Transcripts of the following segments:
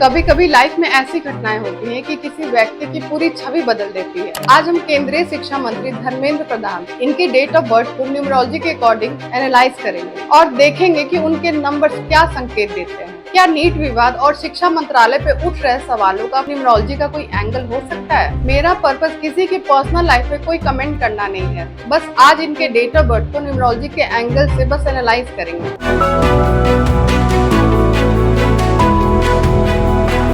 कभी कभी लाइफ में ऐसी घटनाएं होती हैं कि किसी व्यक्ति की पूरी छवि बदल देती है। आज हम केंद्रीय शिक्षा मंत्री धर्मेंद्र प्रधान इनकी डेट ऑफ बर्थ को न्यूमरोलॉजी के अकॉर्डिंग एनालाइज करेंगे और देखेंगे कि उनके नंबर्स क्या संकेत देते हैं। क्या नीट विवाद और शिक्षा मंत्रालय पे उठ रहे सवालों का न्यूमरोलॉजी का कोई एंगल हो सकता है? मेरा पर्पस किसी की पर्सनल लाइफ पे कोई कमेंट करना नहीं है, बस आज इनके डेट ऑफ बर्थ को न्यूमरोलॉजी के एंगल से बस एनालाइज करेंगे।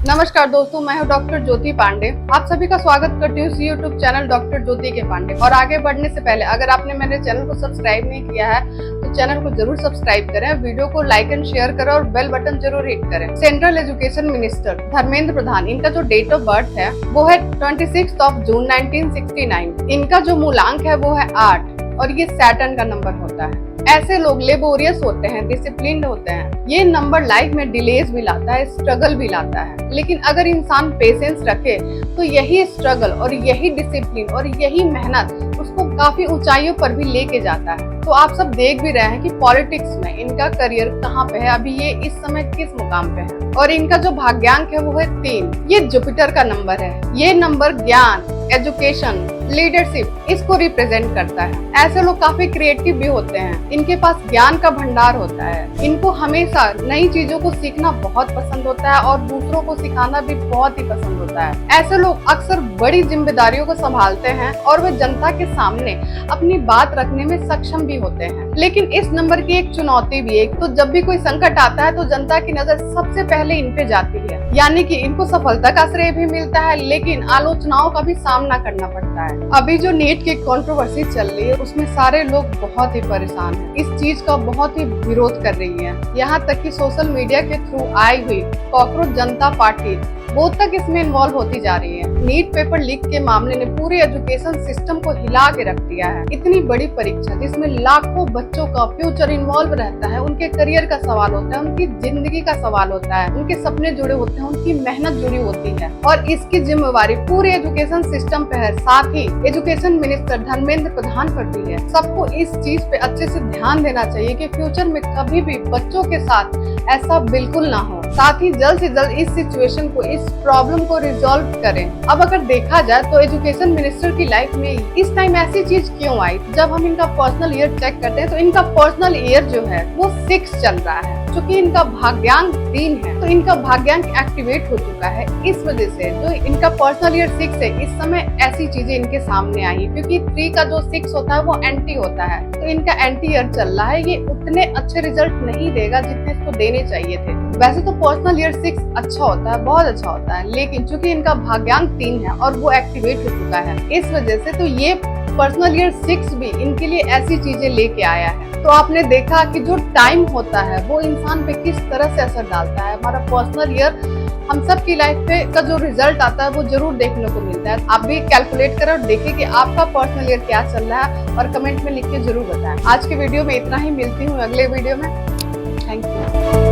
नमस्कार दोस्तों, मैं हूं डॉक्टर ज्योति पांडे। आप सभी का स्वागत करती हूँ यूट्यूब चैनल डॉक्टर ज्योति के पांडे। और आगे बढ़ने से पहले अगर आपने मेरे चैनल को सब्सक्राइब नहीं किया है तो चैनल को जरूर सब्सक्राइब करें, वीडियो को लाइक एंड शेयर करें और बेल बटन जरूर हिट करें। Central education minister Dharmendra Pradhan, इनका जो डेट ऑफ बर्थ है वो है 26 जून 1969। इनका जो मूलांक है वो है 8 और ये सैटर्न का नंबर होता है। ऐसे लोग लेबोरियस होते हैं, डिसिप्लिन्ड होते हैं। ये नंबर लाइफ में डिलेज भी लाता है, स्ट्रगल भी लाता है, लेकिन अगर इंसान पेशेंस रखे तो यही स्ट्रगल और यही डिसिप्लिन और यही मेहनत उसको काफी ऊंचाइयों पर भी लेके जाता है। तो आप सब देख भी रहे हैं कि पॉलिटिक्स में इनका करियर कहाँ पे है, अभी ये इस समय किस मुकाम पे है। और इनका जो भाग्यांक है वो है 3। ये जुपिटर का नंबर है। ये नंबर ज्ञान, एजुकेशन, लीडरशिप इसको रिप्रेजेंट करता है। ऐसे लोग काफी क्रिएटिव भी होते हैं, इनके पास ज्ञान का भंडार होता है। इनको हमेशा नई चीजों को सीखना बहुत पसंद होता है और दूसरों को सिखाना भी बहुत ही पसंद होता है। ऐसे लोग अक्सर बड़ी जिम्मेदारियों को संभालते हैं और वे जनता के सामने अपनी बात रखने में सक्षम भी होते हैं। लेकिन इस नंबर की एक चुनौती भी है, तो जब भी कोई संकट आता है तो जनता की नजर सबसे पहले इन पे जाती है, यानी कि इनको सफलता का श्रेय भी मिलता है लेकिन आलोचनाओं का भी सामना करना पड़ता है। अभी जो नीट की कंट्रोवर्सी चल रही है उसमें सारे लोग बहुत ही परेशान हैं, इस चीज का बहुत ही विरोध कर रही है। यहाँ तक कि सोशल मीडिया के थ्रू आई हुई कॉकरोच जनता पार्टी वो तक इसमें इन्वॉल्व होती जा रही है। नीट पेपर लीक के मामले ने पूरे एजुकेशन सिस्टम को हिला के रख दिया है। इतनी बड़ी परीक्षा जिसमें लाखों बच्चों का फ्यूचर इन्वॉल्व रहता है, उनके करियर का सवाल होता है, उनकी जिंदगी का सवाल होता है, उनके सपने जुड़े होते हैं, उनकी मेहनत जुड़ी होती है और इसकी जिम्मेवारी पूरे एजुकेशन सिस्टम पे है। साथ ही एजुकेशन मिनिस्टर धर्मेंद्र प्रधान पर भी है। सबको इस चीज पे अच्छे से ध्यान देना चाहिए कि फ्यूचर में कभी भी बच्चों के साथ ऐसा बिल्कुल ना हो। साथ ही जल्द से जल्द इस सिचुएशन को, इस प्रॉब्लम को रिजॉल्व करें। अब अगर देखा जाए तो एजुकेशन मिनिस्टर की लाइफ में इस टाइम ऐसी चीज क्यों आई? जब हम इनका पर्सनल ईयर चेक करते हैं तो इनका पर्सनल ईयर जो है वो 6 चल रहा है। चूंकि इनका भाग्यांक 3 है तो इनका भाग्यांक एक्टिवेट हो चुका है। इस वजह से जो इनका पर्सनल ईयर 6 है, इस समय ऐसी चीजें इनके सामने आई, क्योंकि 3 का जो 6 होता है वो एंटी होता है, तो इनका एंटी ईयर चल रहा है। ये उतने अच्छे रिजल्ट नहीं देगा जितने इसको देने चाहिए थे। वैसे तो पर्सनल ईयर 6 अच्छा होता है, बहुत अच्छा होता है, लेकिन चूंकि इनका भाग्यांक 3 है और वो एक्टिवेट हो चुका है, इस वजह से तो ये पर्सनल ईयर 6 भी इनके लिए ऐसी चीजें लेके आया है। तो आपने देखा कि जो टाइम होता है वो इंसान पे किस तरह से असर डालता है। हमारा पर्सनल ईयर हम सब की लाइफ पे का जो रिजल्ट आता है वो जरूर देखने को मिलता है। आप भी कैलकुलेट करें और देखिए कि आपका पर्सनल ईयर क्या चल रहा है और कमेंट में लिख के जरूर बताएं। आज के वीडियो में इतना ही, मिलती हूँ अगले वीडियो में। Thank you.